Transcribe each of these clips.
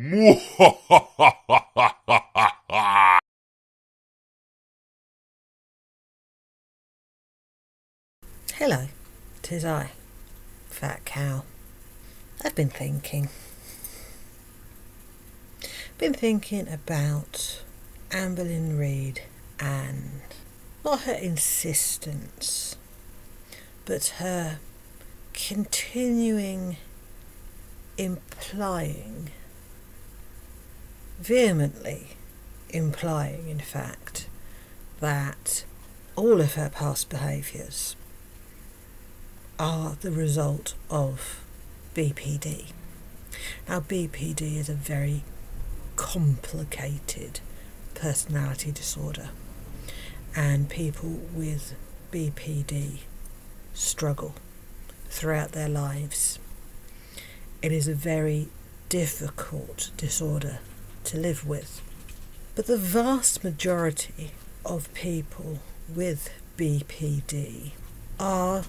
Hello, 'tis I, Fat Cow. I've been thinking about Amberlynnreid and not her insistence, but her continuing vehemently implying, in fact, that all of her past behaviours are the result of BPD. Now, BPD is a very complicated personality disorder, and people with BPD struggle throughout their lives. It is a very difficult disorder to live with, but the vast majority of people with BPD are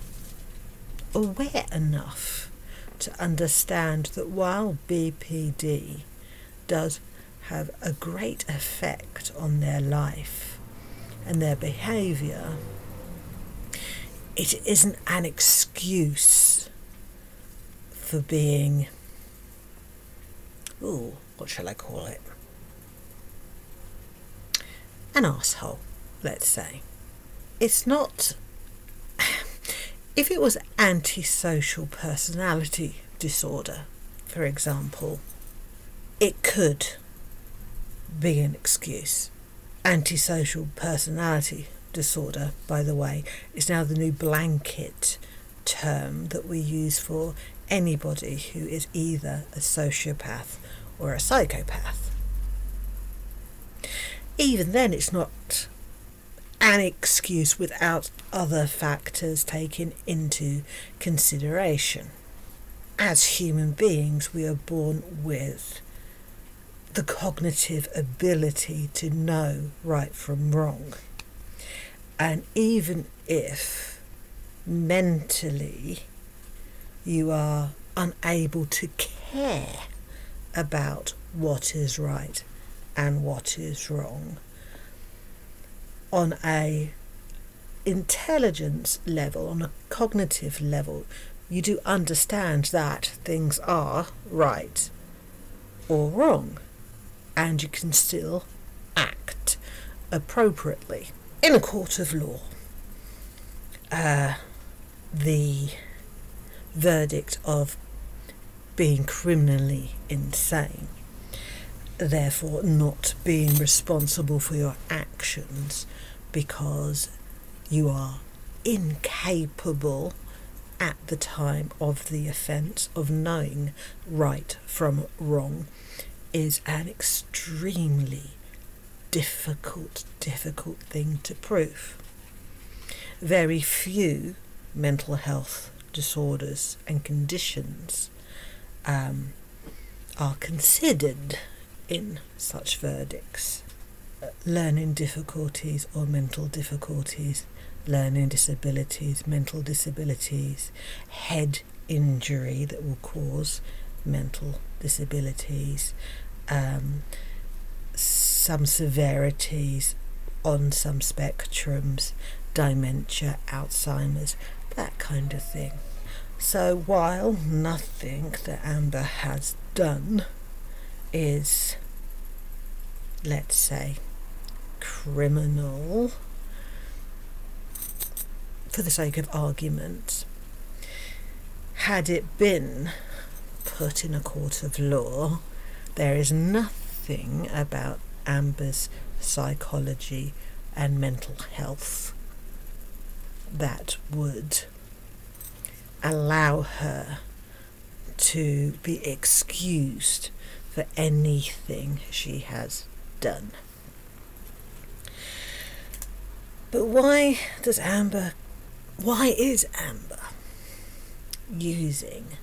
aware enough to understand that while BPD does have a great effect on their life and their behaviour, it isn't an excuse for being, what shall I call it? An arsehole, let's say. It's not. If it was antisocial personality disorder, for example, it could be an excuse. Antisocial personality disorder, by the way, is now the new blanket term that we use for anybody who is either a sociopath or a psychopath. Even then, it's not an excuse without other factors taken into consideration. As human beings, we are born with the cognitive ability to know right from wrong. And even if mentally you are unable to care about what is right and what is wrong, on a intelligence level, on a cognitive level, you do understand that things are right or wrong, and you can still act appropriately. In a court of law, the verdict of being criminally insane, therefore not being responsible for your actions because you are incapable at the time of the offence of knowing right from wrong, is an extremely difficult thing to prove. Very few mental health disorders and conditions are considered in such verdicts. Learning difficulties or mental difficulties, learning disabilities, mental disabilities, head injury that will cause mental disabilities, some severities on some spectrums, dementia, Alzheimer's, that kind of thing. So while nothing that Amber has done is, let's say, criminal, for the sake of argument, had it been put in a court of law, there is nothing about Amber's psychology and mental health that would allow her to be excused for anything she has done. But why is Amber using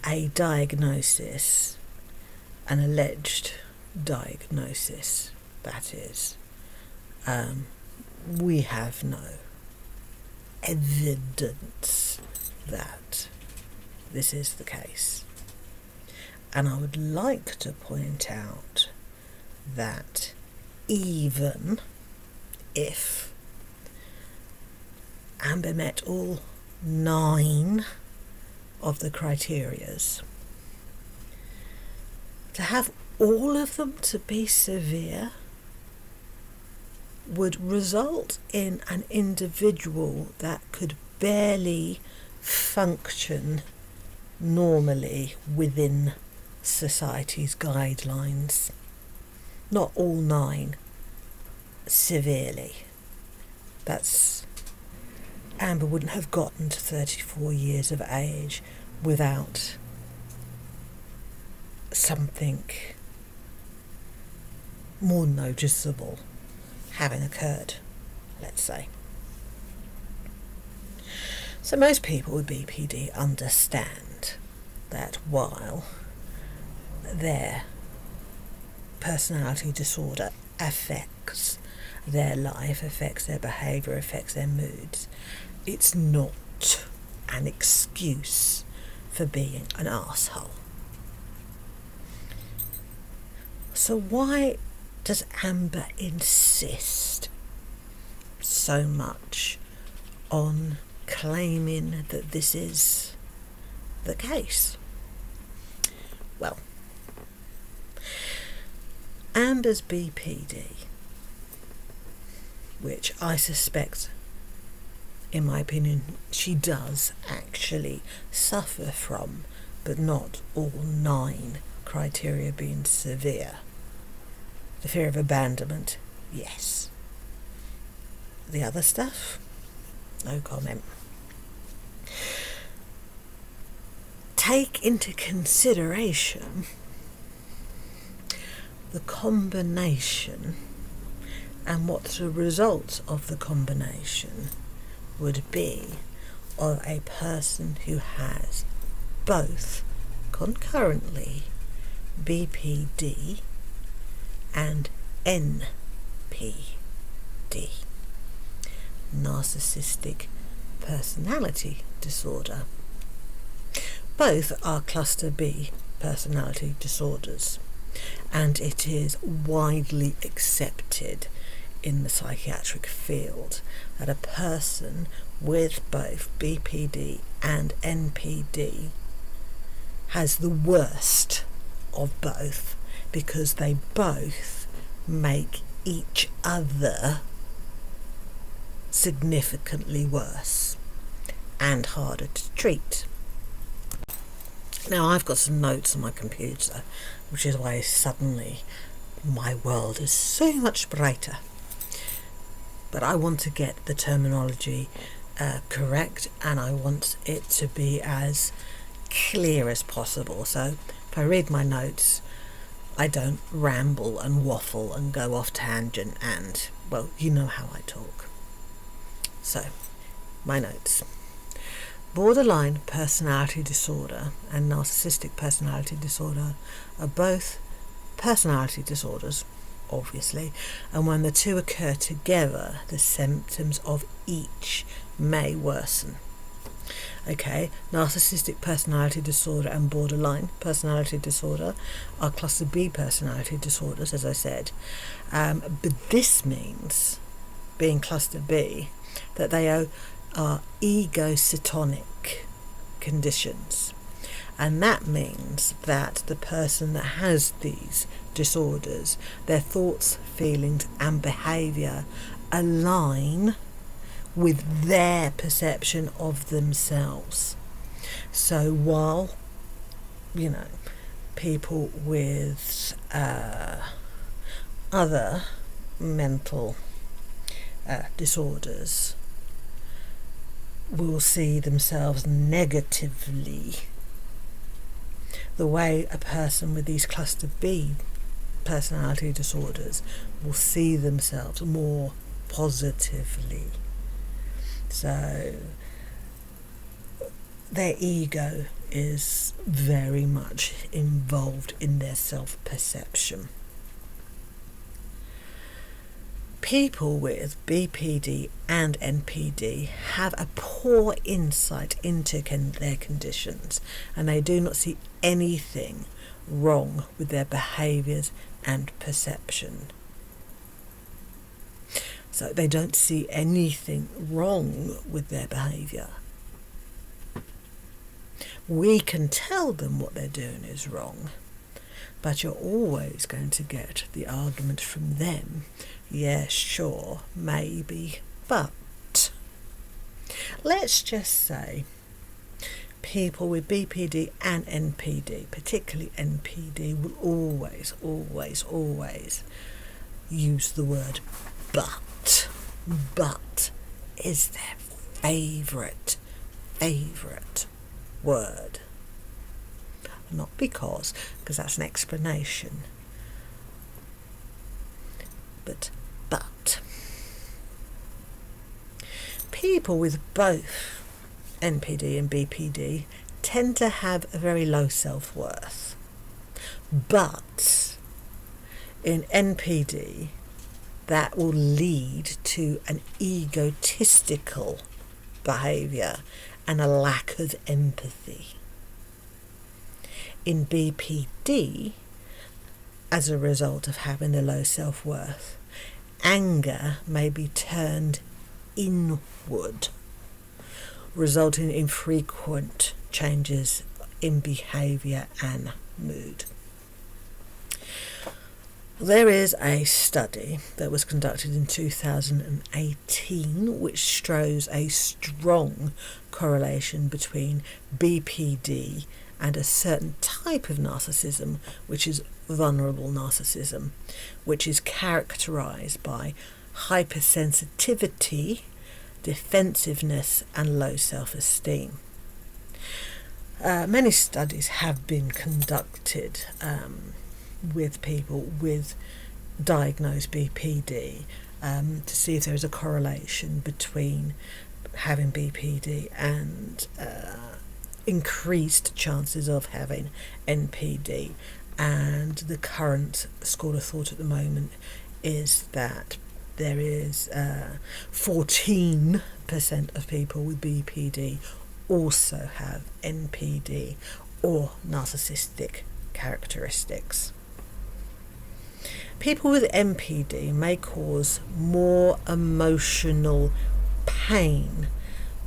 a diagnosis, an alleged diagnosis, that is, we have no evidence that this is the case. And I would like to point out that even if Amber met all 9 of the criterias, to have all of them to be severe would result in an individual that could barely function normally within society's guidelines. Not all 9 severely. Amber wouldn't have gotten to 34 years of age without something more noticeable having occurred, let's say. So most people with BPD understand that while their personality disorder affects their life, affects their behaviour, affects their moods, it's not an excuse for being an arsehole. So why does Amber insist so much on claiming that this is the case? Well, Amber's BPD, which I suspect, in my opinion, she does actually suffer from, but not all 9 criteria being severe. The fear of abandonment, yes. The other stuff, no comment. Take into consideration the combination and what the result of the combination would be of a person who has both concurrently BPD and NPD, narcissistic personality disorder. Both are cluster B personality disorders, and it is widely accepted in the psychiatric field that a person with both BPD and NPD has the worst of both, because they both make each other significantly worse and harder to treat. Now, I've got some notes on my computer, which is why suddenly my world is so much brighter. But I want to get the terminology correct, and I want it to be as clear as possible. So if I read my notes, I don't ramble and waffle and go off tangent and, well, you know how I talk. So, my notes. Borderline personality disorder and narcissistic personality disorder are both personality disorders, obviously, and when the two occur together, the symptoms of each may worsen. Okay, narcissistic personality disorder and borderline personality disorder are cluster B personality disorders, as I said. But this means, being cluster B, that they are egocetonic conditions. And that means that the person that has these disorders, their thoughts, feelings and behaviour align with their perception of themselves. So while, people with other mental disorders will see themselves negatively, the way a person with these cluster B personality disorders will see themselves more positively. So their ego is very much involved in their self-perception. People with BPD and NPD have a poor insight into their conditions, and they do not see anything wrong with their behaviours and perception. So they don't see anything wrong with their behaviour. We can tell them what they're doing is wrong, but you're always going to get the argument from them, yeah, sure, maybe, but. Let's just say people with BPD and NPD, particularly NPD, will always use the word but. But is their favourite word. Not because that's an explanation, but. People with both NPD and BPD tend to have a very low self-worth, but in NPD that will lead to an egotistical behaviour and a lack of empathy. In BPD, as a result of having a low self-worth, anger may be turned inward, resulting in frequent changes in behaviour and mood. There is a study that was conducted in 2018 which shows a strong correlation between BPD and a certain type of narcissism, which is vulnerable narcissism, which is characterised by hypersensitivity, defensiveness and low self-esteem. Many studies have been conducted with people with diagnosed BPD to see if there is a correlation between having BPD and increased chances of having NPD. And the current school of thought at the moment is that there is 14% of people with BPD also have NPD or narcissistic characteristics. People with NPD may cause more emotional pain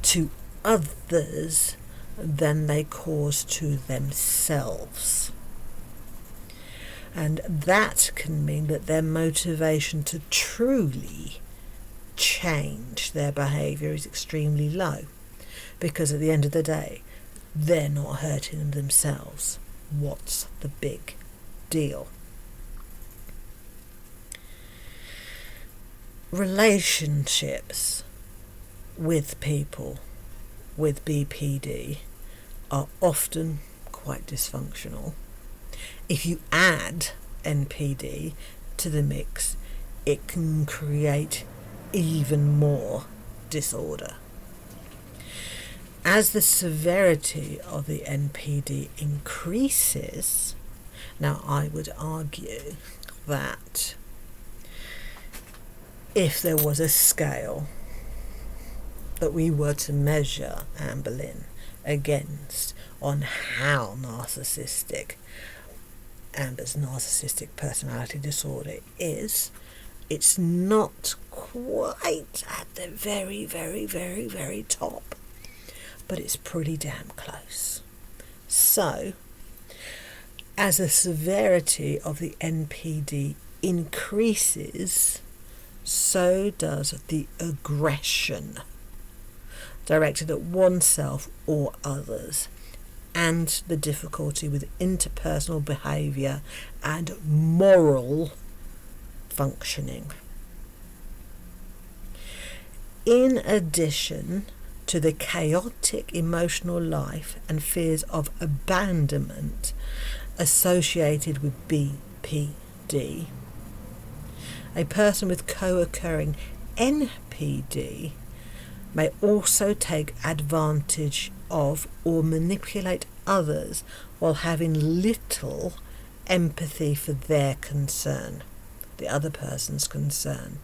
to others than they cause to themselves. And that can mean that their motivation to truly change their behaviour is extremely low, because at the end of the day, they're not hurting themselves. What's the big deal? Relationships with people with BPD are often quite dysfunctional. If you add NPD to the mix, it can create even more disorder. As the severity of the NPD increases, now I would argue that if there was a scale that we were to measure Amberlynn against on how narcissistic Amber's narcissistic personality disorder is, it's not quite at the very, very, very, very top, but it's pretty damn close. So, as the severity of the NPD increases, so does the aggression directed at oneself or others, and the difficulty with interpersonal behaviour and moral functioning. In addition to the chaotic emotional life and fears of abandonment associated with BPD, a person with co-occurring NPD may also take advantage of or manipulate others while having little empathy for their concern, the other person's concern.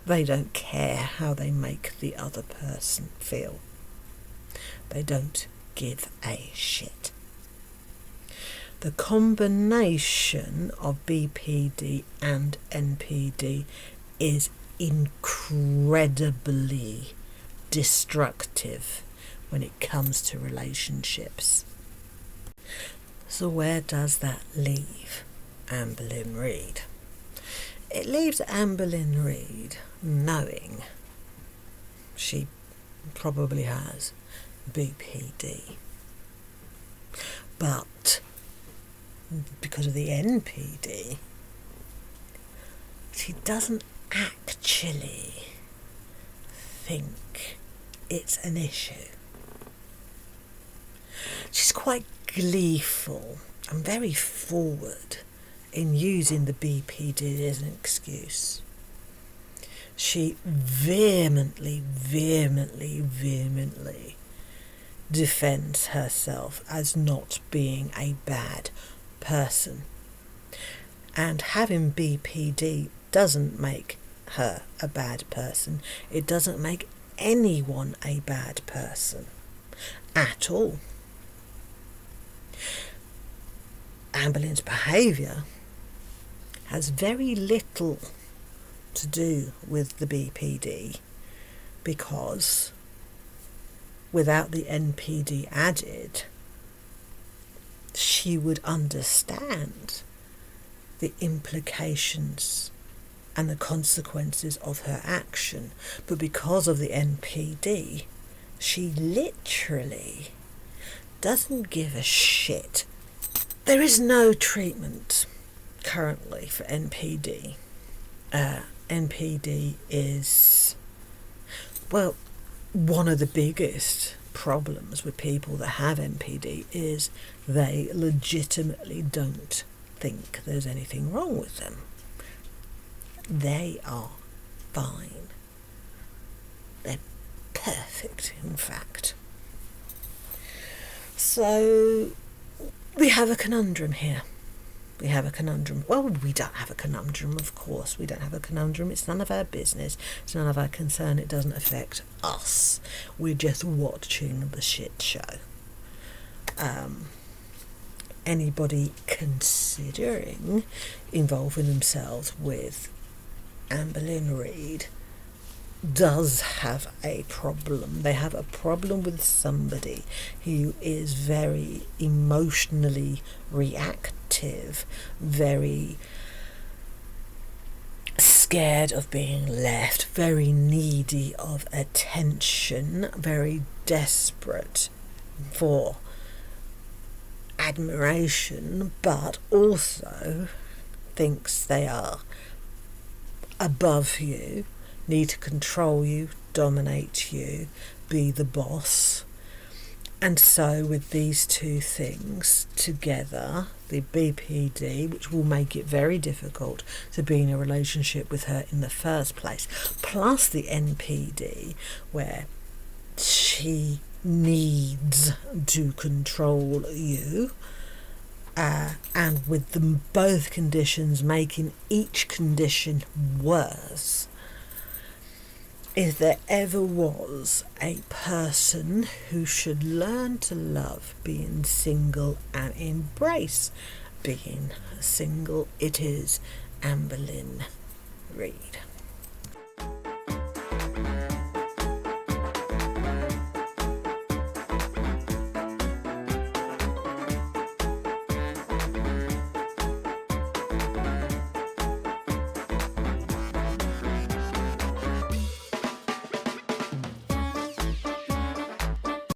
They don't care how they make the other person feel. They don't give a shit. The combination of BPD and NPD is incredibly destructive when it comes to relationships. So where does that leave Amberlynn Reid? It leaves Amberlynn Reid knowing she probably has BPD, but because of the NPD, she doesn't actually think it's an issue. She's quite gleeful and very forward in using the BPD as an excuse. She vehemently defends herself as not being a bad person. And having BPD doesn't make her a bad person. It doesn't make anyone a bad person at all. Amberlynn's behaviour has very little to do with the BPD, because without the NPD added, she would understand the implications and the consequences of her action. But because of the NPD, she literally doesn't give a shit. There is no treatment currently for NPD. NPD is, well, one of the biggest problems with people that have NPD is they legitimately don't think there's anything wrong with them. They are fine. They're perfect, in fact. So we have a conundrum here. We have a conundrum. Well, we don't have a conundrum, of course. We don't have a conundrum. It's none of our business. It's none of our concern. It doesn't affect us. We're just watching the shit show. Anybody considering involving themselves with Amberlynn Reid does have a problem. They have a problem with somebody who is very emotionally reactive, very scared of being left, very needy of attention, very desperate for admiration, but also thinks they are above you, need to control you, dominate you, be the boss. And so with these two things together, the BPD, which will make it very difficult to be in a relationship with her in the first place, plus the NPD, where she needs to control you, and with them both conditions making each condition worse. If there ever was a person who should learn to love being single and embrace being single, it is Amberlynn Reid.